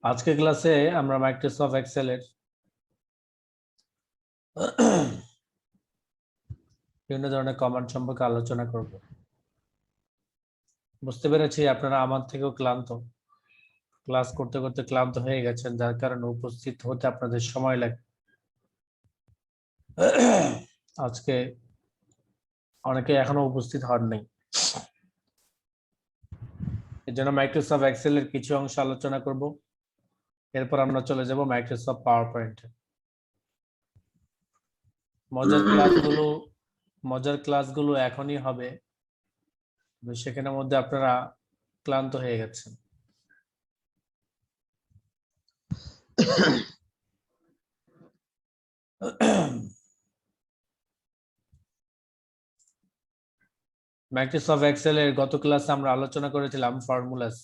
আজকে ক্লাসে আমরা মাইক্রোসফট এক্সেলের বিভিন্ন ধরনের কমান্ড সম্পর্কে আলোচনা করব। বুঝতে পেরেছি আপনারা আমার থেকেও ক্লান্ত, ক্লাস করতে করতে ক্লান্ত হয়ে গেছেন, যার কারণে উপস্থিত হতে আপনাদের সময় লাগে। আজকে অনেকে এখনো উপস্থিত হন নাই, এর জন্য মাইক্রোসফট এক্সেলের কিছু অংশ আলোচনা করব। এরপর আমরা চলে যাব মাইক্রোসফট পাওয়ার পয়েন্টে। মজার ক্লাসগুলো এখনই হবে, সেখানের মধ্যে আপনারা ক্লান্ত হয়ে গেছেন। মাইক্রোসফট এক্সেলের গত ক্লাসে আমরা আলোচনা করেছিলাম ফর্মুলাস,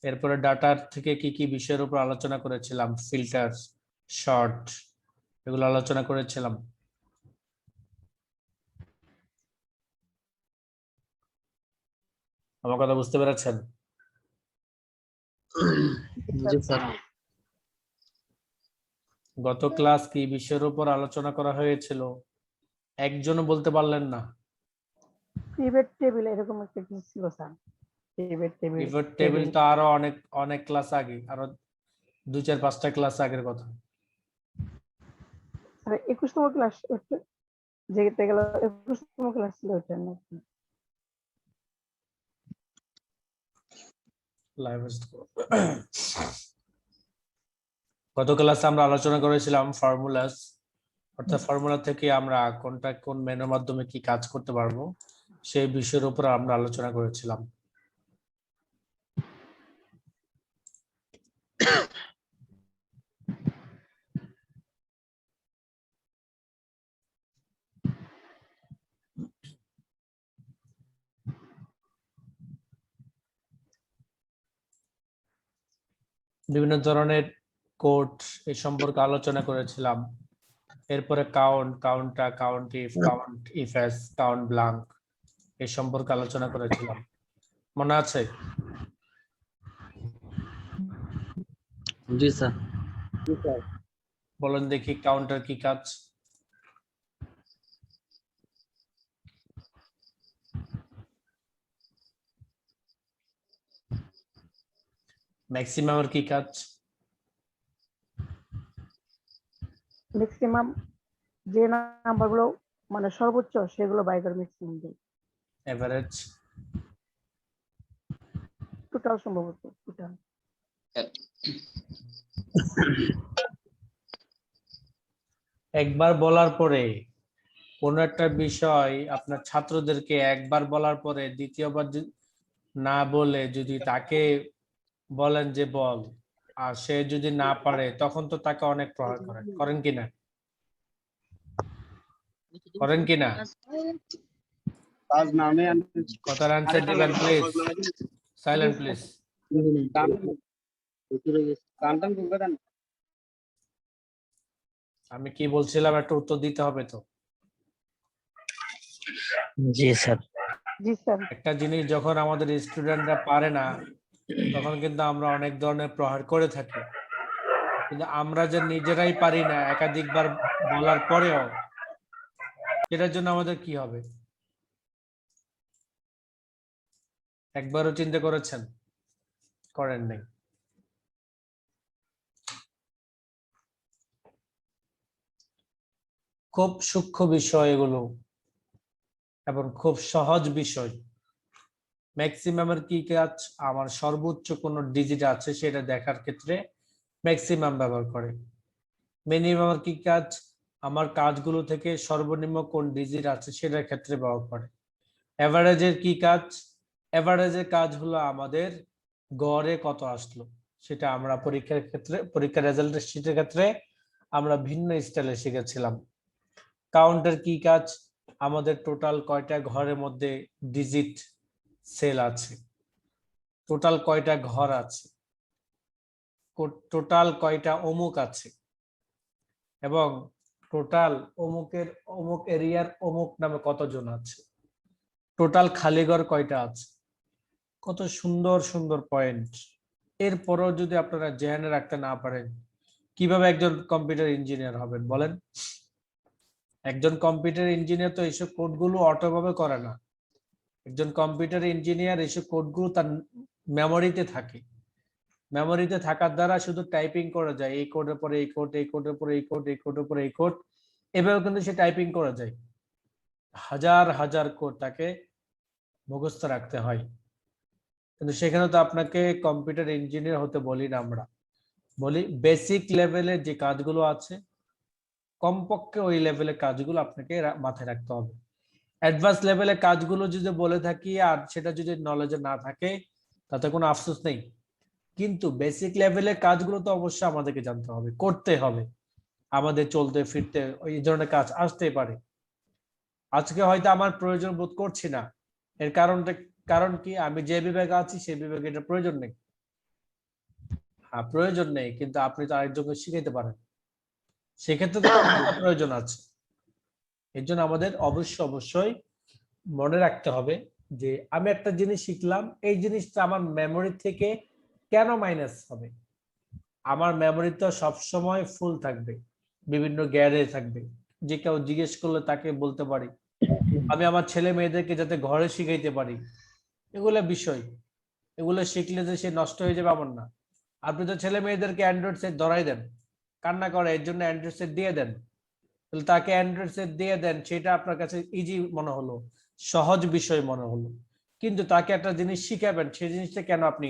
এরপরে ডাটার থেকে কি কি বিষয়ের উপর আলোচনা করেছিলাম, ফিল্টার, শর্ট, এগুলো আলোচনা করেছিলাম। আমার কথা বুঝতে পেরেছেন? গত ক্লাস কি বিষয়ের উপর আলোচনা করা হয়েছিল একজনও বলতে পারলেন না? পিভট টেবিল এরকম একটা কিছু ছিল স্যার। পিভট টেবিল তো আরো অনেক ক্লাস আগে, আরো 2-4-5টা ক্লাস আগের কথা। আরে 21তম ক্লাস যেতে গেল 21তম ক্লাস ছিল ওটা নাকি? গত ক্লাসে আমরা আলোচনা করেছিলাম ফর্মুলাস, অর্থাৎ ফর্মুলা থেকে আমরা কোন মেনুর মাধ্যমে কি কাজ করতে পারবো সেই বিষয়ের উপর আমরা আলোচনা করেছিলাম। বিভিন্ন ধরনের কোড এই সম্পর্কে আলোচনা করেছিলাম। এরপরে count if S, count blank এই সম্পর্কে আলোচনা করেছিলাম, মনে আছে? জি স্যার। বলেন দেখি কাউন্টার কি কাজ? ম্যাক্সিমামের কি কাজ? ম্যাক্সিমাম যে নাম্বারগুলো মানে সর্বোচ্চ সেগুলো বাই করে ম্যাক্সিমাম দেয়। এভারেজ? টোটাল সম্ভবত টোটাল। একবার বলার পরে কোন একটা বিষয় আপনার ছাত্রদেরকে একবার বলার পরে দ্বিতীয়বার না বলে যদি তাকে বলেন যে বল, আর সে যদি না পারে তখন তো তাকে অনেক প্রহার করেন কিনা? করেন কিনা? কথার আনসার দিবেন প্লিজ। Silent please. আমি কি বলছিলাম একটা উত্তর দিতে হবে তো। জি স্যার। জি স্যার। একটা জিনিস যখন আমাদের স্টুডেন্টরা পারে না তখন কিন্তু আমরা অনেক ধরনের প্রহার করে থাকি, কিন্তু আমরা যে নিজেরাই পারি না একাধিকবার বলার পরেও, সেটার জন্য আমাদের কি হবে একবারও চিন্তা করেছেন? করেন নাই। খুব সূক্ষ্ম বিষয় এগুলো এবং খুব সহজ বিষয়। ম্যাক্সিমামের কি কাজ? আমার সর্বোচ্চ কোন ডিজিট আছে সেটা দেখার ক্ষেত্রে ম্যাক্সিমাম ব্যবহার করে। মিনিমামের কি কাজ? আমার কাজগুলো থেকে সর্বনিম্ন কোন ডিজিট আছে সেটার ক্ষেত্রে ব্যবহার করে। এভারেজের কি কাজ? এভারেজের কাজ হলো আমাদের গড়ে কত আসলো সেটা আমরা পরীক্ষার রেজাল্টের শীটের ক্ষেত্রে আমরা ভিন্ন স্টাইলে শিখেছিলাম। কাউন্টের কি কাজ? আমাদের টোটাল কয়টা ঘরের মধ্যে ডিজিট সেল আছে, টোটাল কয়টা ঘর আছে, টোটাল কয়টা অমুক আছে, এবং টোটাল অমুক এরিয়ার অমুক নামে কতজন আছে, টোটাল খালি ঘর কয়টা আছে। কত সুন্দর সুন্দর পয়েন্ট। এরপরও যদি আপনারা জেনে রাখতে না পারেন, কিভাবে একজন কম্পিউটার ইঞ্জিনিয়ার হবেন বলেন? একজন কম্পিউটার ইঞ্জিনিয়ার তো এইসব কোডগুলো অটোভাবে করে না। একজন কম্পিউটার ইঞ্জিনিয়ার এইসব কোডগুলো তার মেমোরিতে থাকে। মেমোরিতে থাকার দ্বারা শুধু টাইপিং করা যায়, এই কোডের পরে এই কোড, এই কোডের পরে এই কোড, এই কোডের পরে এই কোড, এভাবে কিন্তু সে টাইপিং করা যায়। হাজার হাজার কোড তাকে মুখস্থ রাখতে হয়। কিন্তু সেখানে তো আপনাকে কম্পিউটার ইঞ্জিনিয়ার হতে বলি না, আমরা বলি বেসিক লেভেলের যে কাজগুলো আছে, কমপক্ষে ওই লেভেলের কাজগুলো আপনাকে মাথায় রাখতে হবে। অ্যাডভান্স লেভেলের কাজগুলো যদি বলে থাকি আর সেটা যদি নলেজে না থাকে, তাতে কোনো আফসোস নেই। কিন্তু বেসিক লেভেলের কাজগুলো তো অবশ্যই আমাদেরকে জানতে হবে, করতে হবে। আমাদের চলতে ফিরতে ওই ধরনের কাজ আসতেই পারে। আজকে হয়তো আমার প্রয়োজন বোধ করছি না, এর কারণ কি, আমি যে বিভাগে আছি সেই বিভাগে এটা প্রয়োজন নেই। হ্যাঁ, প্রয়োজন নেই, কিন্তু আপনি তো আরেকজনকে শিখাইতে পারেন, সেক্ষেত্রে তো প্রয়োজন আছে। এর জন্য আমাদের অবশ্যই মনে রাখতে হবে যে আমি একটা জিনিস শিখলাম, এই জিনিসটা আমার মেমোরি থেকে কেন মাইনাস হবে। আমার মেমোরি তো সবসময় ফুল থাকবে, বিভিন্ন গ্যারে থাকবে। যে কেউ জিজ্ঞেস করলে তাকে বলতে পারি। আমি আমার ছেলে মেয়েদেরকে যাতে ঘরে শিখাইতে পারি, এগুলো বিষয়। এগুলো শিখলে যে সে নষ্ট হয়ে যাবে এমন না। আপনি তো ছেলে মেয়েদেরকে অ্যান্ড্রয়েড সেট ধরাই দেন, কান্না করে, এর জন্য অ্যান্ড্রয়েড সেট দিয়ে দেন। তাহলে তাকে অ্যান্ড্রয়েড সেট দিয়ে দেন, সেটা আপনার কাছে ইজি মনে হলো, সহজ বিষয় মনে হলো। কিন্তু তাকে একটা জিনিস শিখাবেন, সেই জিনিসটা কেন আপনি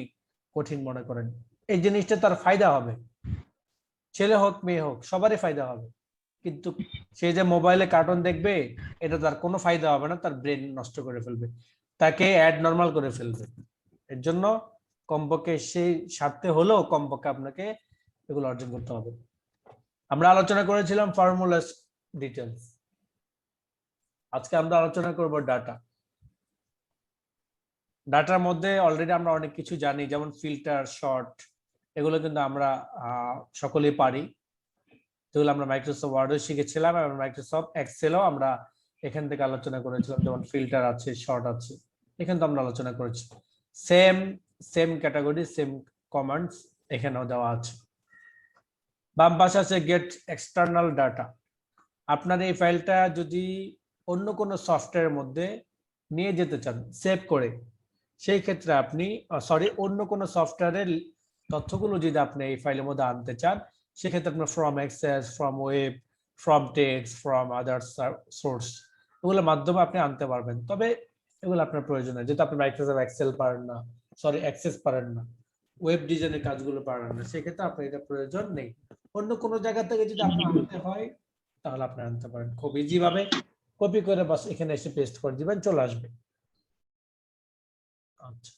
কঠিন মনে করেন? এই জিনিসটা তার ফায়দা হবে, ছেলে হোক মেয়ে হোক সবারই ফায়দা হবে। কিন্তু সে যে মোবাইলে কার্টুন দেখবে, এটা তার কোনো ফায়দা হবে না, তার ব্রেন নষ্ট করে ফেলবে, তাকে অ্যাড নর্মাল করে ফেলবে। এর জন্য কমপক্ষে সেই স্বার্থে হলেও কমপক্ষে আপনাকে এগুলো অর্জন করতে হবে। আমরা আলোচনা করেছিলাম ফর্মুলা ডিটেলস, আজকে আমরা আলোচনা করব ডাটা। ডাটার মধ্যে অলরেডি আমরা অনেক কিছু জানি, যেমন ফিল্টার, শর্ট, এগুলো কিন্তু আমরা সকলেই পারি। যেগুলো আমরা মাইক্রোসফট ওয়ার্ডে শিখেছিলাম এবং মাইক্রোসফট এক্সেলও আমরা এখান থেকে আলোচনা করেছিলাম, যেমন ফিল্টার আছে, শর্ট আছে, এখানে তো আমরা আলোচনা করেছি। সেম ক্যাটাগরি, সেম কমান্ডস এখানেও দেওয়া আছে। বাম পাশে আছে গেট এক্সটার্নাল ডাটা। আপনার এই ফাইলটা যদি অন্য কোনো সফটওয়্যারের মধ্যে নিয়ে যেতে চান সেভ করে, সেই ক্ষেত্রে আপনি অন্য কোনো সফটওয়্যারের তথ্যগুলো যদি আপনি এই ফাইলের মধ্যে আনতে চান, সেক্ষেত্রে আপনার from access, from web, from text, from other source, এগুলোর মাধ্যমে আপনি আনতে পারবেন। তবে এগুলো আপনার প্রয়োজন নেই, যেহেতু আপনি মাইক্রোসফট এক্সেল পারেন না, অ্যাক্সেস পারেন না, ওয়েব ডিজাইনের কাজগুলো পারেন না, সেক্ষেত্রে আপনার এটা প্রয়োজন নেই। অন্য কোনো জায়গা থেকে যদি আপনি আনতে হয়, তাহলে আপনি আনতে পারেন খুব ইজি ভাবে, কপি করে বাস এখানে এসে পেস্ট করে দিবেন, চলে আসবে। আচ্ছা,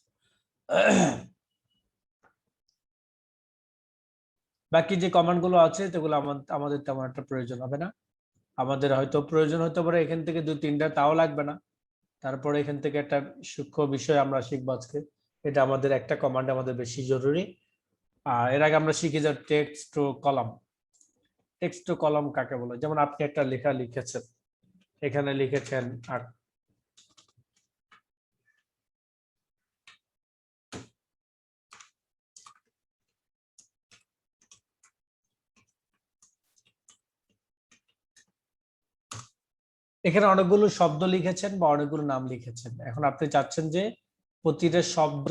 বাকি যে কমান্ড গুলো আছে সেগুলো আমাদের তেমন একটা প্রয়োজন হবে না। আমাদের হয়তো প্রয়োজন হতে পারে এখান থেকে 2-3টা, তাও লাগবে না। তারপরে এখান থেকে একটা সূক্ষ্ম বিষয় আমরা শিখবো আজকে, এটা আমাদের একটা কমান্ড আমাদের বেশি জরুরি। এর আগে আমরা শিখি যে text to column. Text to column কাকে বলে? যেমন আপনি একটা লেখা লিখেছেন, এখানে লিখেছেন এখানে অনেকগুলো শব্দ লিখেছেন বা অনেকগুলো নাম লিখেছেন। এখন আপনি চাচ্ছেন যে প্রতিটা শব্দ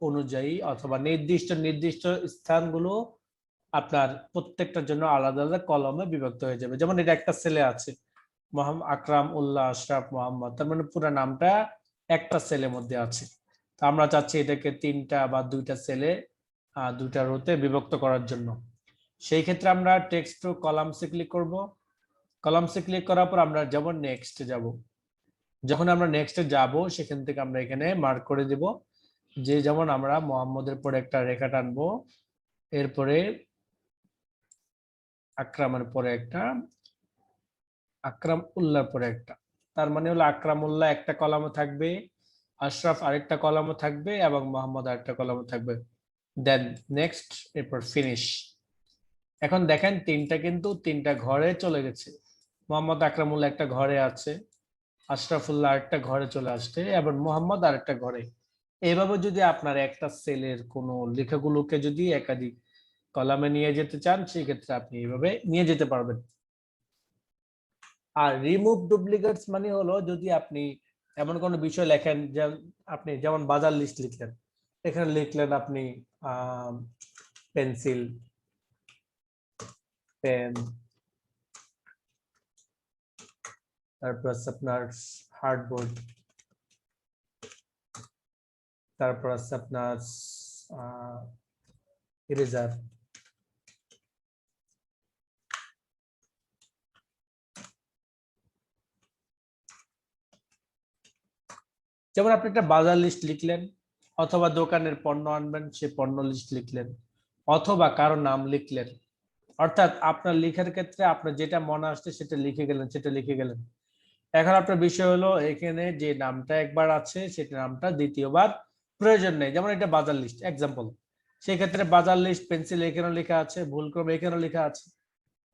অনুযায়ী অথবা নির্দিষ্ট স্থানগুলো আপনার প্রত্যেকটার জন্য আলাদা আলাদা কলমে বিভক্ত হয়ে যাবে। যেমন এটা একটা ছেলে আছে, মোহাম্মদ আকরাম উল্লাহ আশরাফ মোহাম্মদ, তার মানে পুরো নামটা একটা সেলের মধ্যে আছে। তো আমরা চাচ্ছি এটাকে 3টা বা 2টা সেলে 2টা রোতে বিভক্ত করার জন্য। সেই ক্ষেত্রে আমরা টেক্সট টু কলামসে ক্লিক করব। কলামসে ক্লিক করার পর আমরা যেমন নেক্সট যাব, যখন আমরা নেক্সটে যাব সেখান থেকে আমরা এখানে মার্ক করে দেব যে, যেমন আমরা মোহাম্মদের পরে একটা রেখা টানবো, এরপরে আকরামের পরে একটা, আকরাম উল্লাহর পরে একটা। তার মানে হলো আকরাম উল্লাহ একটা কলামে থাকবে, আশরাফ আরেকটা কলামে থাকবে এবং মোহাম্মদ আরেকটা কলামে থাকবে। দেন নেক্সট, এরপর ফিনিশ। এখন দেখেন 3টা কিন্তু 3টা ঘরে চলে গেছে। মোহাম্মদ আকরামুল্লাহ একটা ঘরে আছে, আশরাফুল্লাহ আরেকটা ঘরে চলে আসছে এবং মোহাম্মদ আরেকটা ঘরে। এইভাবে যদি আপনার একটা সেলের কোনো লেখাগুলোকে যদি একাধিক কলামে নিয়ে যেতে চান সেই ক্ষেত্রে আপনি এইভাবে নিয়ে যেতে পারবেন। আর রিমুভ ডুপ্লিকেটস মানে হলো যদি আপনি এমন কোনো বিষয় লেখেন, আপনি যেমন বাজার লিস্ট লিখলেন, এখানে লিখলেন আপনি পেন্সিল, পেন, তারপর আছে আপনার হার্ডবোর্ড, তারপর আছে আপনার ইরেজার, যেমন আপনি একটা বাজার লিস্ট লিখলেন, অথবা দোকানের পণ্য আনবেন সে পণ্য লিস্ট লিখলেন, অথবা কারো নাম লিখলেন। অর্থাৎ আপনার লেখার ক্ষেত্রে আপনার যেটা মনে আসছে সেটা লিখে গেলেন। এখন আপনার বিষয় হলো এখানে যে নামটা একবার আছে সেটা নামটা দ্বিতীয়বার প্রয়োজন নেই। যেমন এটা বাজার লিস্ট এক্সাম্পল, সেই ক্ষেত্রে বাজার লিস্ট পেন্সিল এখানেও লেখা আছে, ভুলক্রমে এখানেও লেখা আছে,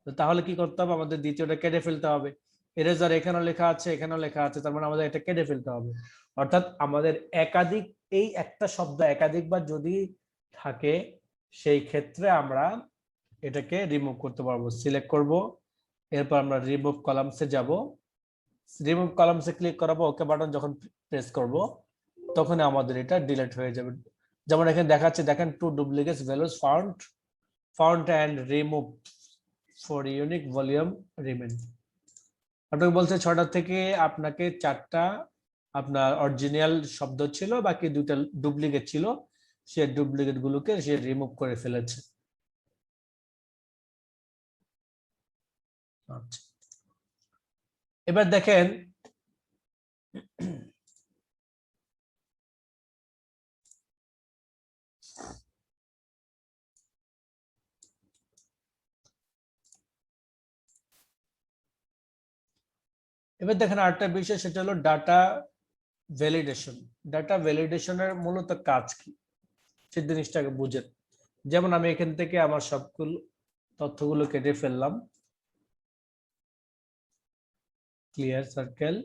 তো তাহলে কি করতে হবে, আমাদের দ্বিতীয়টা কেটে ফেলতে হবে। এরেজার এখানেও লেখা আছে, এখানেও লেখা আছে, তার মানে আমাদের এটা কেটে ফেলতে হবে। অর্থাৎ আমাদের একাধিক, এই একটা শব্দ একাধিকবার যদি থাকে সেই ক্ষেত্রে আমরা এটাকে রিমুভ করতে পারবো। সিলেক্ট করব, এরপর আমরা রিমুভ কলামসে যাব, রিমুভ কলামসে ক্লিক করাবো, ওকে বাটন যখন প্রেস করব তখন আমাদের এটা ডিলিট হয়ে যাবে। যেমন এখানে দেখাচ্ছে, দেখেন, two duplicates values found and remove for unique volume remain. আপনাকে বলছে 6টা থেকে আপনাকে 4টা আপনার অরিজিনাল শব্দ ছিল, বাকি 2টা ডুপ্লিকেট ছিল, সে ডুপ্লিকেট গুলোকে সে রিমুভ করে ফেলেছে। আচ্ছা, এবার দেখেন আরেকটা বিষয়, সেটা হলো ডাটা ভ্যালিডেশন। ডাটা ভ্যালিডেশনের মূলত কাজ কি সে জিনিসটাকে বুঝেন। যেমন আমি এখান থেকে আমার সবগুলো তথ্যগুলো কেটে ফেললাম, ক্লিয়ার সার্কেল।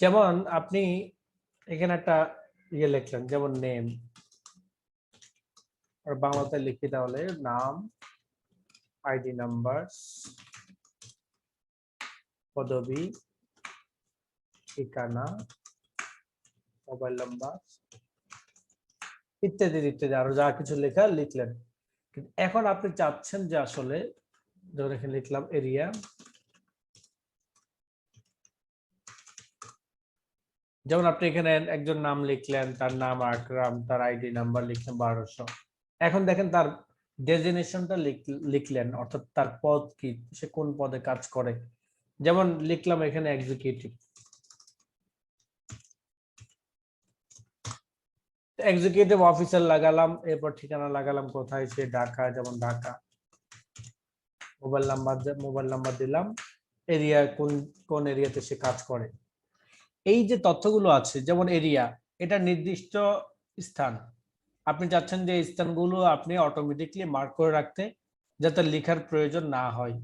যেমন আপনি এখানে একটা ইয়ে লিখলেন, যেমন নেম, আর বাংলাতে লিখি তাহলে নাম, আইডি নাম্বার, পদবি, ঠিকানা, মোবাইল নাম্বার, ইত্যাদি ইত্যাদি আরো যা কিছু লেখা লিখলেন। এখন আপনি চাচ্ছেন যে আসলে, ধরে এখানে লিখলাম এরিয়া, যেমন আপনি এখানে একজন নাম লিখলেন, তার নাম আকরাম, তার আইডি নাম্বার লিখলেন 1200। এখন দেখেন তার ডেজিগনেশনটা লিখলেন, অর্থাৎ তার পদ কি, সে কোন পদে কাজ করে। যেমন লিখলাম এখানে এক্সিকিউটিভ, এক্সিকিউটিভ অফিসার লাগালাম, এরপর ঠিকানা লাগালাম কোথায়, সে ঢাকা, যেমন ঢাকা। মোবাইল নাম্বার দিলাম, এরিয়া কোন কোন এরিয়াতে সে কাজ করে। এই যে তথ্যগুলো আছে, যেমন এরিয়া, এটা নির্দিষ্ট স্থান, আপনি চাচ্ছেন যে এই স্থানগুলো আপনি অটোমেটিকলি মার্ক করে রাখতে, যাতে লেখার প্রয়োজন না হয়।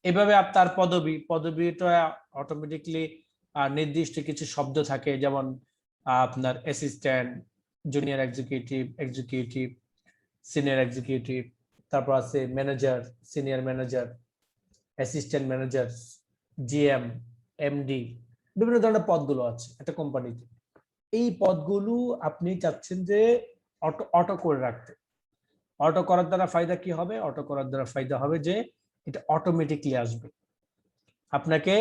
এভাবে আপনার পদবিটা অটোমেটিকলি নির্দিষ্ট কিছু শব্দ থাকে, যেমন আপনার assistant, junior executive, senior executive, তারপর আছে manager, senior manager, assistant manager, GM, MD, বিভিন্ন ধরনের পদগুলো আছে একটা কোম্পানিতে। এই পদগুলো আপনি চাচ্ছেন যে অটো করে রাখতে। অটো করার দ্বারা ফায়দা কি হবে? অটো করার দ্বারা ফায়দা হবে যে এটা অটোমেটিকলি আসবে, আপনাকে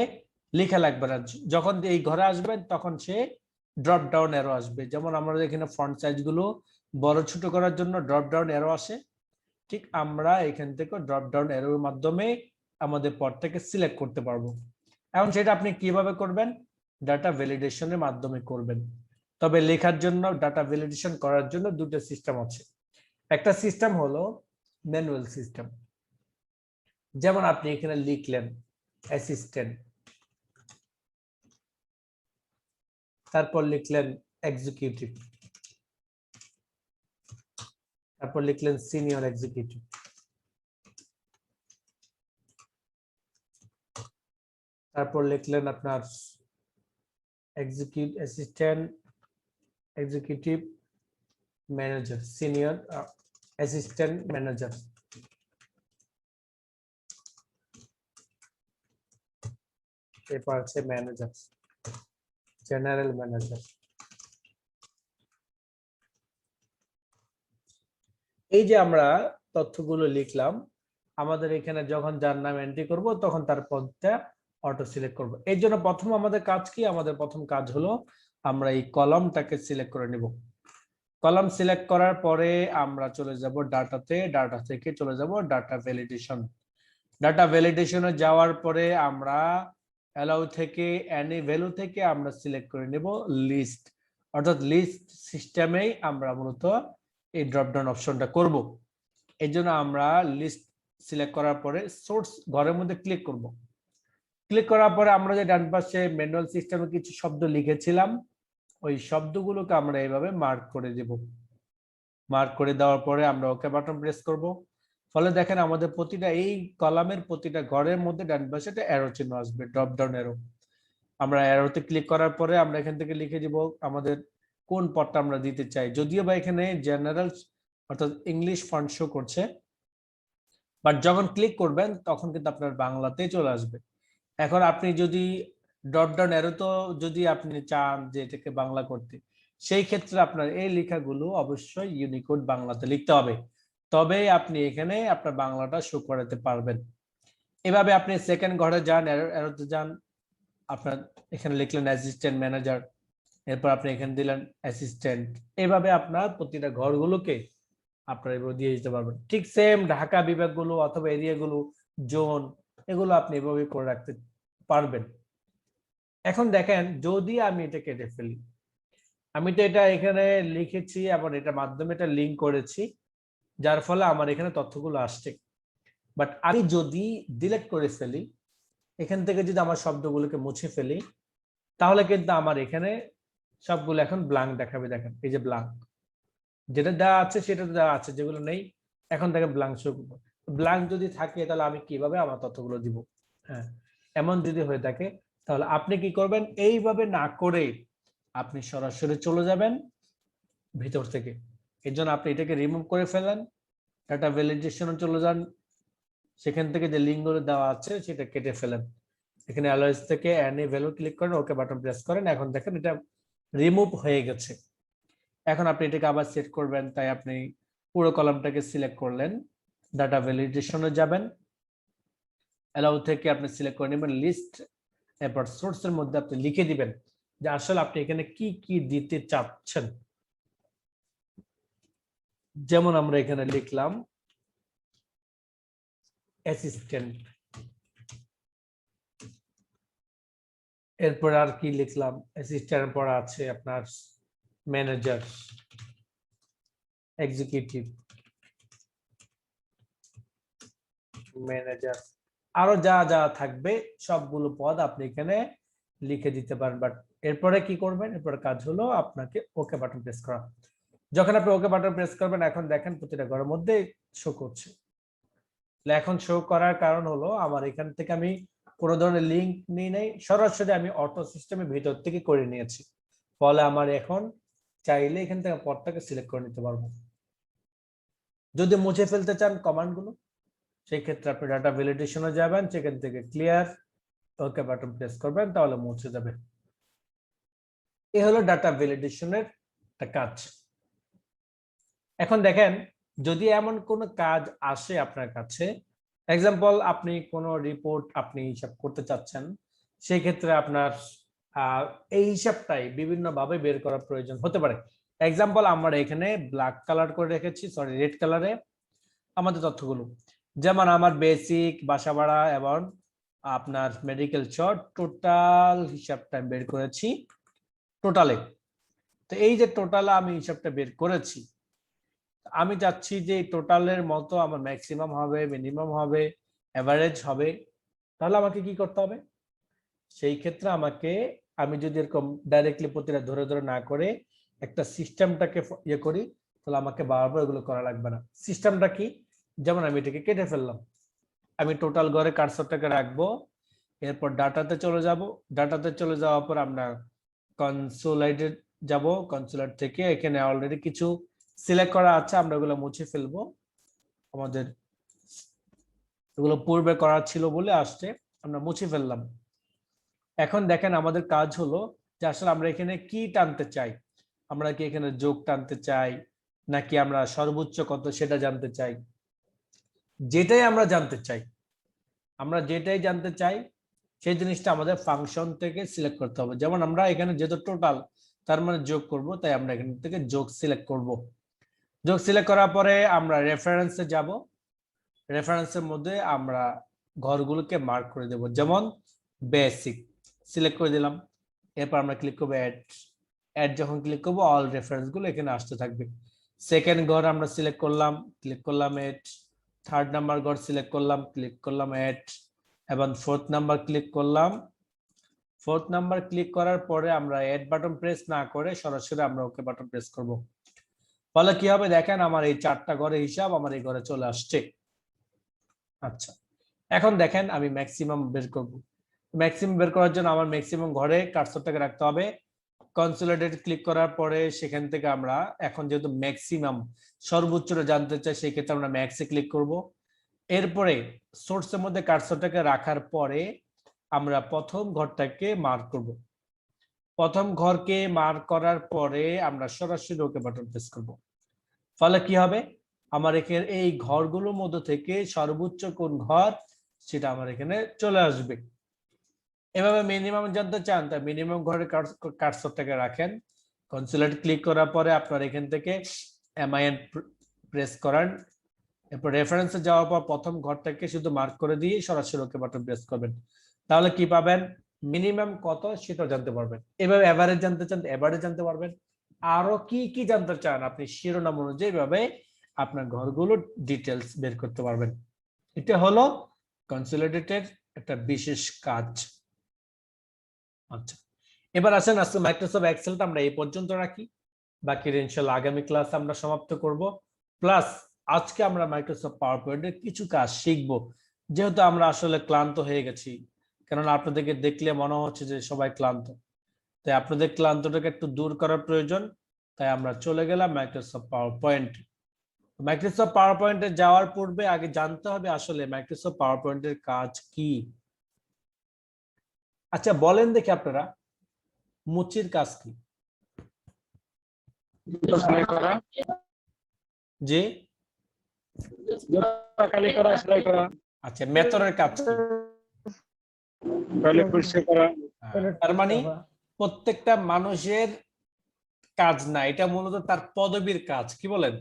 লেখা লাগবে না। যখন এই ঘরে আসবেন তখন সে ড্রপ ডাউন অ্যারো আসবে। যেমন আমাদের এখানে ফন্ট সাইজ গুলো বড় ছোট করার জন্য ড্রপ ডাউন অ্যারো আসে, ঠিক আমরা এখান থেকে ড্রপ ডাউন অ্যারোর মাধ্যমে আমাদের পদটাকে সিলেক্ট করতে পারবো। এখন সেটা আপনি কিভাবে করবেন? ডাটা ভ্যালিডেশনের মাধ্যমে করবেন। তবে লেখার জন্য ডাটা ভ্যালিডেশন করার জন্য দুটো সিস্টেম আছে। একটা সিস্টেম হলো ম্যানুয়াল সিস্টেম, যেমন আপনি এখানে লিখলেন অ্যাসিস্ট্যান্ট, তারপর লিখলেন এক্সিকিউটিভ, তারপর লিখলেন সিনিয়র এক্সিকিউটিভ, তারপর লিখলেন আপনার assistant executive manager, senior assistant manager, এরপর আছে ম্যানেজার, জেনারেল ম্যানেজার। এই যে আমরা তথ্যগুলো লিখলাম, আমাদের এখানে যখন যার নাম এন্ট্রি করব তখন তার পদটা অটো সিলেক্ট করব। এর জন্য প্রথম আমাদের কাজ কি? আমাদের প্রথম কাজ হলো আমরা এই কলামটাকে সিলেক্ট করে নিব। কলাম সিলেক্ট করার পরে আমরা চলে যাব ডাটাতে, ডাটা থেকে চলে যাব ডাটা ভ্যালিডেশন। ডাটা ভ্যালিডেশনে যাওয়ার পরে আমরা অ্যালাউ থেকে এনি ভ্যালু থেকে আমরা সিলেক্ট করে নেব লিস্ট, অর্থাৎ লিস্ট সিস্টেমেই আমরা মূলত এই ড্রপ ডাউন অপশনটা করব। এই জন্য আমরা লিস্ট সিলেক্ট করার পরে সোর্স ঘরের মধ্যে ক্লিক করব। ক্লিক করার পরে আমরা যে ডান পাশে ম্যানুয়াল সিস্টেমে কিছু শব্দ লিখেছিলাম, ওই শব্দগুলোকে আমরা এইভাবে মার্ক করে দেব। মার্ক করে দেওয়ার পরে আমরা ওকে বাটন প্রেস করব। ফলে দেখেন আমাদের প্রতিটা এই কলামের প্রতিটা ঘরের মধ্যে ডান পাশে একটা অ্যারো চিহ্ন আসবে, ড্রপ ডাউন অ্যারো। আমরা অ্যারোতে ক্লিক করার পরে আমরা এখান থেকে লিখে দিব আমাদের কোন পদটা আমরা দিতে চাই। যদিও বা এখানে জেনারেল অর্থাৎ ইংলিশ ফন্ট শো করছে, বাট যখন ক্লিক করবেন তখন কিন্তু আপনার বাংলাতেই চলে আসবে। এখন আপনি যদি ড্রপ ডাউন অ্যারো তো যদি আপনি চান যে এটাকে বাংলা করতে, সেই ক্ষেত্রে আপনার এই লেখাগুলো অবশ্যই ইউনিকোড বাংলাতে লিখতে হবে, তবে আপনি এখানে আপনার বাংলাটা শো করাতে পারবেন। এভাবে আপনি সেকেন্ড ঘরে যান, অ্যারোতে যান, আপনার এখানে লিখলেন অ্যাসিস্ট্যান্ট ম্যানেজার, এরপর আপনি এখানে দিলেন অ্যাসিস্ট্যান্ট। এভাবে আপনার প্রতিটা ঘরগুলোকে আপনারা এভাবে দিয়ে দিতে পারবেন। ঠিক সেম ঢাকা বিভাগগুলো অথবা এরিয়াগুলো, জোন, এগুলো আপনি এভাবে করে রাখতে পারবেন। এখন দেখেন যদি আমি এটা কেটে ফেলি, আমি তো এটা এখানে লিখেছি এবং এটার মাধ্যমে এটা লিঙ্ক করেছি, যার ফলে আমার এখানে তথ্যগুলো আসছে। বাট আমি যদি ডিলিট করে ফেলি, এখান থেকে যদি আমার শব্দগুলোকে মুছে ফেলি, তাহলে কিন্তু আমার এখানে সবগুলো এখন ব্ল্যাঙ্ক দেখাবে। দেখেন এই যে ব্ল্যাঙ্ক, যেটা দেওয়া আছে সেটা দেওয়া আছে, যেগুলো নেই এখন দেখেন ব্ল্যাঙ্ক শো করবে। ব্ল্যাঙ্ক যদি থাকে তাহলে আমি কিভাবে আমার তথ্যগুলো দিব? হ্যাঁ, এমন যদি হয়ে থাকে তাহলে আপনি কি করবেন? এইভাবে না করে আপনি সরাসরি চলে যাবেন ভিতর থেকে। এর জন্য আপনি এটাকে রিমুভ করে ফেলেন, ডাটা ভ্যালিডেশনে চলে যান, সেখান থেকে যে লিঙ্কগুলো দেওয়া আছে সেটা কেটে ফেলেন। এখানে অ্যালাউন্স থেকে এনি ভ্যালু ক্লিক করেন, ওকে বাটন প্রেস করেন, এখন দেখেন এটা রিমুভ হয়ে গেছে। এখন আপনি এটাকে আবার সেট করবেন, তাই আপনি পুরো কলামটাকে সিলেক্ট করলেন, ডাটা ভ্যালিডেশনে যাবেন, অ্যালাউ থেকে আপনি সিলেক্ট করে নেবেন লিস্ট, এরপর সোর্সের মধ্যে আপনি লিখে দিবেন যে আসলে আপনি এখানে কি কি দিতে চাচ্ছেন। যেমন আমরা এখানে লিখলাম অ্যাসিস্ট্যান্ট, এরপর আর কি লিখলাম, অ্যাসিস্ট্যান্ট পর আছে আপনার ম্যানেজার, এক্সিকিউটিভ ম্যানেজার, আরো যা যা থাকবে সবগুলো পদ আপনি এখানে লিখে দিতে পারেন। বাট এরপরে কি করবেন? এরপরে কাজ হলো আপনাকে ওকে বাটন প্রেস করা। যখন আপনি ওকে বাটন প্রেস করবেন, এখন দেখেন প্রতিটা ঘরের মধ্যে শো করছে। এখন শো করার কারণ হলো আমার এখান থেকে আমি কোনো ধরনের লিঙ্ক নিয়ে নেই, সরাসরি আমি অটো সিস্টেমের ভিতর থেকে করে নিয়েছি। ফলে আমার এখন চাইলে এখান থেকে পদটাকে সিলেক্ট করে নিতে পারবো। যদি মুছে ফেলতে চান কমান্ডগুলো, সেই ক্ষেত্রে আপনি ডাটা ভ্যালিডেশনে যাবেন, সেখান থেকে ক্লিয়ার ওকে বাটন প্রেস করবেন, তাহলে মুছে যাবে। এ হলো ডাটা ভ্যালিডেশনের একটা কাজ। এখন দেখেন যদি এমন কোনো কাজ আসে আপনার কাছে, এক্সাম্পল আপনি কোনো রিপোর্ট আপনি হিসাব করতে চাচ্ছেন, সেই ক্ষেত্রে আপনার এই হিসাবটাই বিভিন্ন ভাবে বের করার প্রয়োজন হতে পারে। এক্সাম্পল আমরা এখানে ব্ল্যাক কালার করে রেখেছি, সরি রেড কালারে আমাদের তথ্যগুলো, যেমন আমার বেসিক, বাসা ভাড়া এবং আপনার মেডিকেল চার্ট টোটাল হিসাবটা বের করেছি টোটালে। তো এই যে টোটাল আমি হিসাবটা বের করেছি, আমি চাচ্ছি যে টোটালের মতো আমার ম্যাক্সিমাম হবে, মিনিমাম হবে, এভারেজ হবে। তাহলে আমাকে কি করতে হবে? সেই ক্ষেত্রে আমাকে, আমি যদি এরকম ডাইরেক্টলি প্রতিটা ধরে ধরে না করে একটা সিস্টেমটাকে ইয়ে করি, তাহলে আমাকে বারবার এগুলো করা লাগবে না। সিস্টেমটা কি? যেমন আমি এটাকে কেটে ফেললাম, আমি টোটাল ঘরে কার্সরটাকে রাখবো, এরপর ডাটাতে চলে যাব, ডাটাতে চলে যাওয়ার পর আমরা কনসোলেটে যাব, কনসোলেট থেকে এখানে অলরেডি কিছু সিলেক্ট করা আছে, আমরা ওগুলো মুছে ফেলবো, আমাদের এগুলো পূর্বে করা ছিল বলে আসছে, আমরা মুছে ফেললাম। এখন দেখেন আমাদের কাজ হলো যে আসলে আমরা এখানে কি টানতে চাই, আমরা কি এখানে যোগ টানতে চাই নাকি আমরা সর্বোচ্চ কত সেটা জানতে চাই। যেটাই আমরা জানতে চাই, আমরা যেটাই জানতে চাই সেই জিনিসটা আমাদের ফাংশন থেকে সিলেক্ট করতে হবে। যেমন আমরা এখানে যেহেতু টোটাল, তার মানে যোগ করব, তাই আমরা এখান থেকে যোগ সিলেক্ট করব। যোগ সিলেক্ট করার পরে আমরা রেফারেন্সে যাব, রেফারেন্সের মধ্যে আমরা ঘরগুলোকে মার্ক করে দেব, যেমন বেসিক সিলেক্ট করে দিলাম। এরপর আমরা ক্লিক করবো অ্যাড, অ্যাড যখন ক্লিক করবো অল রেফারেন্স গুলো এখানে আসতে থাকবে। সেকেন্ড ঘর আমরা সিলেক্ট করলাম, ক্লিক করলাম অ্যাড। থার্ড নাম্বার ঘর সিলেক্ট করলাম, ক্লিক করলাম অ্যাড। এবং ফোর্থ নাম্বার ক্লিক করলাম। ফোর্থ নাম্বার ক্লিক করার পরে আমরা অ্যাড বাটন প্রেস না করে সরাসরি আমরা ওকে বাটন প্রেস করব। ফলে কি হবে দেখেন, আমার এই চারটা ঘরের হিসাব আমার এই ঘরে চলে আসছে। আচ্ছা, এখন দেখেন আমি ম্যাক্সিমাম বের করব। ম্যাক্সিমাম বের করার জন্য আমার ম্যাক্সিমাম ঘরে কার্সরটাকে রাখতে হবে। কনসোলিডেট ক্লিক করার পরে সেখান থেকে আমরা এখন যেহেতু ম্যাক্সিমাম সর্বোচ্চটা জানতে চাই, সেই ক্ষেত্রে আমরা ম্যাক্সে ক্লিক করব। এরপরে সোর্সের মধ্যে কার্সরটাকে রাখার পরে আমরা প্রথম ঘরটাকে মার্ক করব। প্রথম ঘরকে মার্ক করার পরে আমরা সরাসরি ওকে বাটন প্রেস করব। ফলে কি হবে, আমার এখানে এই ঘরগুলোর মধ্যে থেকে সর্বোচ্চ কোন ঘর সেটা আমার এখানে চলে আসবে। এভাবে মিনিমাম জানতে চান, তাই মিনিমাম ঘরে কার্সরটাকে রাখেন। কনসোলেট ক্লিক করার পরে আপনার এখান থেকে এমআইএন প্রেস করেন। এরপর রেফারেন্সে যাওয়ার পর প্রথম ঘরটাকে শুধু মার্ক করে দিয়ে সরাসরি ওকে বাটন প্রেস করবেন। তাহলে কি পাবেন, মিনিমাম কত সেটা জানতে পারবেন। এভাবে এভারেজ জানতে চান, এভারেজ জানতে পারবেন। আরো কি কি জানতে চান আপনি শিরোনাম অনুযায়ী ভাবে আপনার ঘরগুলো ডিটেলস বের করতে পারবেন। এটা হলো কনসোলিডেটেড একটা বিশেষ কাজ। আচ্ছা, এবার আসেন আজকে মাইক্রোসফট এক্সেলটা আমরা এই পর্যন্ত রাখি, বাকি ইনশাআল্লাহ আগামী ক্লাস আমরা সমাপ্ত করব। প্লাস আজকে আমরা মাইক্রোসফট পাওয়ার পয়েন্টের কিছু কাজ শিখব, যেহেতু আমরা আসলে ক্লান্ত হয়ে গেছি, কারণ আপনাদেরকে দেখলে মনে হচ্ছে যে সবাই ক্লান্ত, তাই আপনাদের ক্লান্তটাকে একটু দূর করার প্রয়োজন। তাই আমরা চলে গেলাম মাইক্রোসফট পাওয়ার পয়েন্ট। মাইক্রোসফট পাওয়ার পয়েন্টে যাওয়ার পূর্বে আগে জানতে হবে আসলে মাইক্রোসফট পাওয়ার পয়েন্টের কাজ কি। আচ্ছা বলেন দেখি আপনারা, মুচির কাজ কি? জি, আচ্ছা মেথডের কাজ কি? তার মানে প্রত্যেকটা মানুষের কাজ না, এটা মূলত তার পদবীর কাজ। কি বলেন?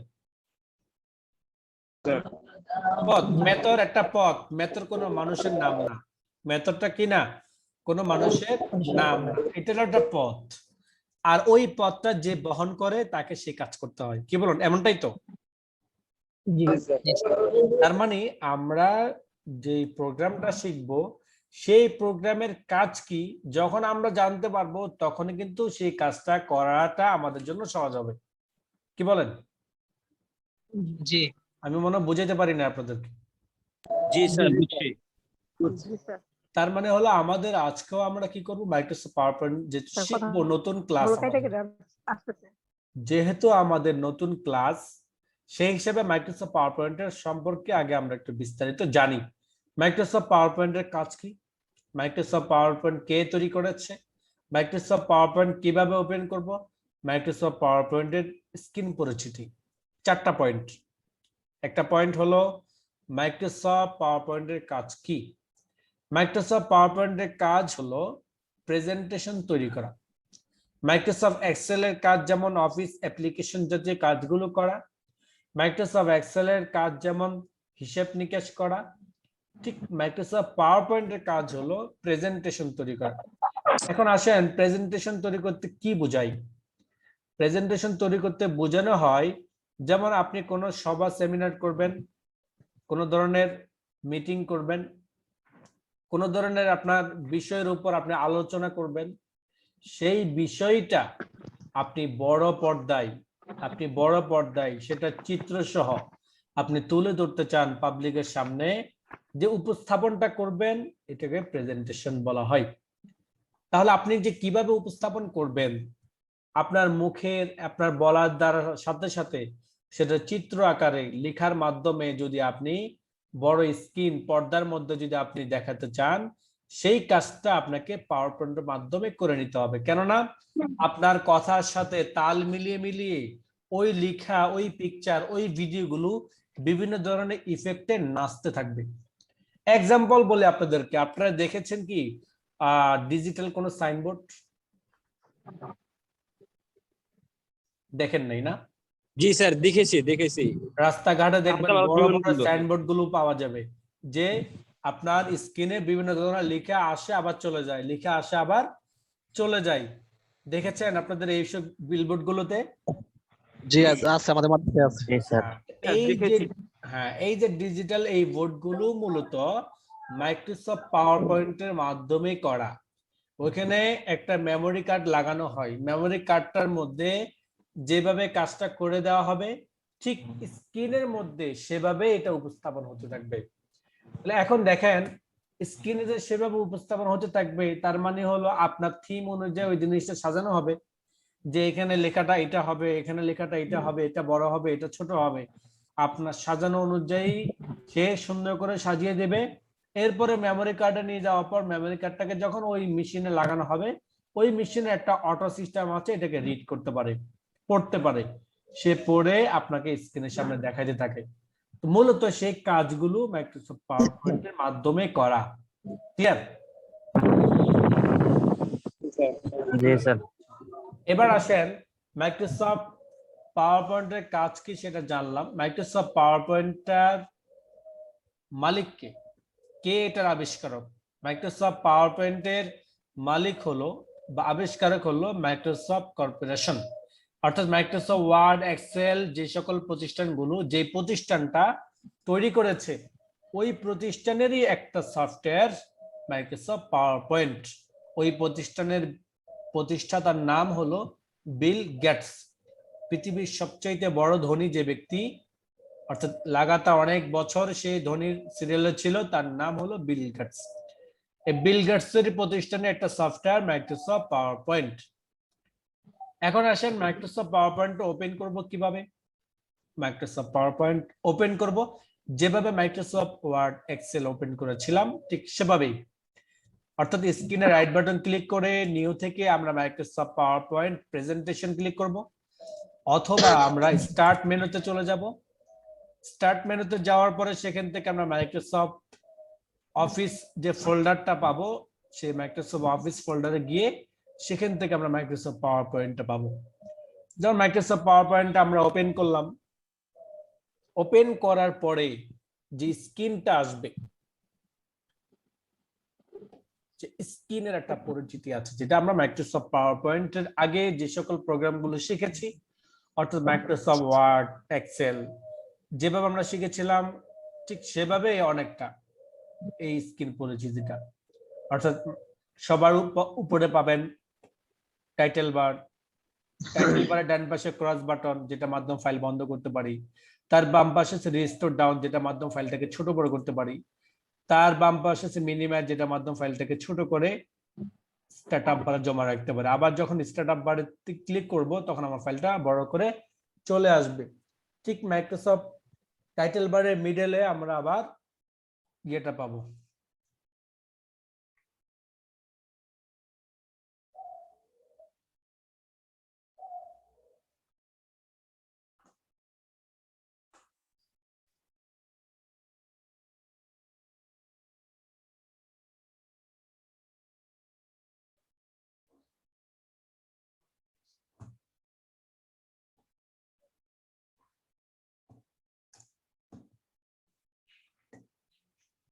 পদ, মেথড একটা পদ, মেথড কোনো মানুষের নাম না। মেথডটা কি না, কোনো মানুষের নাম না, এটা একটা পদ। আর ওই পদটা যে বহন করে তাকে সে কাজ করতে হয়। কি বলুন, এমনটাই তো? তার মানে আমরা যে প্রোগ্রামটা শিখবো সেই প্রোগ্রামের কাজ কি যখন আমরা জানতে পারবো, তখন কিন্তু সেই কাজটা করাটা আমাদের জন্য সহজ হবে। কি বলেন? জি আমি মনে হয় বুঝাইতে পারি না আপনাদেরকে। জি স্যার বুঝছি। তার মানে হলো আমাদের আজকেও আমরা কি করব, মাইক্রোসফট পাওয়ার পয়েন্ট যে শিখবো, নতুন ক্লাস, যেহেতু আমাদের নতুন ক্লাস, সেই হিসেবে মাইক্রোসফট পাওয়ার পয়েন্টের সম্পর্কে আগে আমরা একটু বিস্তারিত জানি। মাইক্রোসফট পাওয়ার পয়েন্টের কাজ কি, মাইক্রোসফট পাওয়ার পয়েন্ট কে তৈরি করেছে, মাইক্রোসফট পাওয়ার পয়েন্ট কিভাবে ওপেন করব, মাইক্রোসফট পাওয়ার পয়েন্টের স্ক্রিন পরিচিতি। চারটা পয়েন্ট। একটা পয়েন্ট হলো মাইক্রোসফট পাওয়ার পয়েন্টের কাজ কি। মাইক্রোসফট পাওয়ার পয়েন্টের কাজ হলো প্রেজেন্টেশন তৈরি করা। মাইক্রোসফট এক্সেলের কাজ যেমন অফিস অ্যাপ্লিকেশন জাতীয় কাজগুলো করা, মাইক্রোসফট এক্সেলের কাজ যেমন হিসাব নিকাশ করা, ঠিক মাইক্রোসফট পাওয়ার পয়েন্টের কাজ হলো প্রেজেন্টেশন তৈরি করা। এখন আসেন প্রেজেন্টেশন তৈরি করতে কি বোঝাই। প্রেজেন্টেশন তৈরি করতে বোঝানো হয়, যেমন আপনি কোনো সভা সেমিনার করবেন, কোনো ধরনের মিটিং করবেন, কোনো ধরনের আপনার বিষয়ের উপর আপনি আলোচনা করবেন, সেই বিষয়টা আপনি বড় পর্দায় সেটা চিত্র সহ আপনি তুলে ধরতে চান পাবলিকের সামনে, যে উপস্থাপনটা করবেন এটাকে প্রেজেন্টেশন বলা হয়। তাহলে আপনি যে কিভাবে উপস্থাপন করবেন, আপনার মুখের আপনার বলার দ্বারা সাথে সাথে সেটা চিত্র আকারে লেখার মাধ্যমে যদি আপনি বড় স্ক্রিন পর্দার মধ্যে যদি আপনি দেখাতে চান, সেই কাজটা আপনাকে পাওয়ার পয়েন্টের মাধ্যমে করে নিতে হবে। কেননা আপনার কথার সাথে তাল মিলিয়ে মিলিয়ে ওই লেখা, ওই পিকচার, ওই ভিডিওগুলো বিভিন্ন ধরনের ইফেক্টে নাচতে থাকবে। এক্সাম্পল বলে আপনাদেরকে, আপনারা দেখেছেন কি ডিজিটাল কোন সাইনবোর্ড? দেখেন নাই না? জি স্যার, দেখেছি। রাস্তাঘাটে দেখবেন আমরা বড় বড় বিমানগুলো। সাইনবোর্ড গুলো পাওয়া যাবে, যে আপনার স্ক্রিনে বিভিন্ন ধরনের লেখা আসে আবার চলে যায়, লেখা আসে আবার চলে যায়। দেখেছেন আপনাদের এইসব বিলবোর্ড গুলোতে? জি আছে, আমাদের মাঠে আছে। এই যে ডিজিটাল এই বোর্ড গুলো মূলত মাইক্রোসফট পাওয়ার পয়েন্টের মাধ্যমে করা। ওখানে একটা মেমোরি কার্ড লাগানো হয়, মেমোরি কার্ডটার মধ্যে যেভাবে কাজটা করে দেওয়া হবে ঠিক স্ক্রিনের মধ্যে সেভাবে এটা উপস্থাপন হতে থাকবে। তাহলে এখন দেখেন স্ক্রিনে যে সেভাবে উপস্থাপন হতে থাকবে, তার মানে হলো আপনার থিম অনুযায়ী ওই জিনিসটা সাজানো হবে, যে এখানে লেখাটা এটা হবে, এখানে লেখাটা এটা হবে, এটা বড় হবে, এটা ছোট হবে। আপনার সাজানো অনুযায়ী সে সুন্দর করে সাজিয়ে দেবে। এরপরে মেমোরি কার্ডে নিয়ে যাওয়ার পর মেমোরি কার্ডটাকে যখন ওই মেশিনে লাগানো হবে, ওই মেশিনে একটা অটো সিস্টেম আছে, এটাকে রিড করতে পারে, পড়তে পারে, সে পড়ে আপনাকে স্ক্রিনের সামনে দেখাইতে থাকে। মূলত সেই কাজগুলো মাইক্রোসফট পাওয়ার পয়েন্টের মাধ্যমে করা। ক্লিয়ার? জি স্যার। এবার আসেন মাইক্রোসফট পাওয়ার পয়েন্টের কাজ কি সেটা জানলাম। মাইক্রোসফট পাওয়ার পয়েন্টটার মালিককে, কে এটার আবিষ্কারক? মাইক্রোসফট পাওয়ার পয়েন্টের মালিক হলো বা আবিষ্কারক হলো মাইক্রোসফট কর্পোরেশন। অর্থাৎ মাইক্রোসফট ওয়ার্ড, এক্সেল যে সকল প্রতিষ্ঠানগুলো, যে প্রতিষ্ঠানটা তৈরি করেছে ওই প্রতিষ্ঠানেরই একটা সফটওয়্যার মাইক্রোসফট পাওয়ার পয়েন্ট। ওই প্রতিষ্ঠানের প্রতিষ্ঠাতার নাম হলো বিল গেটস। পৃথিবীর সবচেয়ে বড় ধনী যে ব্যক্তি, অর্থাৎ লাগাতার অনেক বছর সেই ধনীর সিরিয়ালে ছিল, তার নাম হলো বিল গেটস। এই বিল গেটসের প্রতিষ্ঠানে একটা সফটওয়্যার মাইক্রোসফট পাওয়ার পয়েন্ট। এখন আসেন মাইক্রোসফট পাওয়ার পয়েন্ট ওপেন করব কিভাবে? মাইক্রোসফট পাওয়ার পয়েন্ট ওপেন করব যেভাবে মাইক্রোসফট ওয়ার্ড, এক্সেল ওপেন করেছিলাম ঠিক সেভাবেই। অর্থাৎ স্ক্রিনে রাইট বাটন ক্লিক করে নিউ থেকে আমরা Microsoft power point presentation click করব, অথবা আমরা স্টার্ট মেনুতে চলে যাব। স্টার্ট মেনুতে যাওয়ার পরে সেখান থেকে আমরা মাইক্রোসফট অফিস যে ফোল্ডারটা পাবো, সেই মাইক্রোসফট অফিস ফোল্ডারে গিয়ে সেখান থেকে আমরা মাইক্রোসফট পাওয়ার পয়েন্টটা পাবো। যেমন মাইক্রোসফট পাওয়ার পয়েন্টটা আমরা ওপেন করলাম, ওপেন করার পরে যে স্ক্রিনটা আসবে, যে স্ক্রিনের একটা পরিচিতি আছে, যেটা আমরা মাইক্রোসফট পাওয়ার পয়েন্টের আগে যে সকল প্রোগ্রামগুলো শিখেছি, অর্থাৎ মাইক্রোসফট ওয়ার্ড, এক্সেল যেভাবে আমরা শিখেছিলাম ঠিক সেভাবে অনেকটা এই স্ক্রিন পরিচিতিটা। অর্থাৎ সবার উপরে পাবেন টাইটেল বার, টাইটেল বারের ডান পাশে ক্রস বাটন, যেটা মাধ্যমে ফাইল বন্ধ করতে পারি। তার বাম পাশে আছে রিস্টোর ডাউন, যেটা মাধ্যমে ফাইলটাকে ছোট বড় করতে পারি। তার বাম পাশে আছে মিনিমাইজ, যেটা মাধ্যমে ফাইলটাকে ছোট করে স্ট্যাটাপ বারে জমা রাখতে পারে। আবার যখন স্ট্যাটাপ বারে ক্লিক করব তখন আমার ফাইলটা বড় করে চলে আসবে। ঠিক মাইক্রোসফট টাইটেল বারের মিডলে আমরা আবার ইয়েটা পাবো,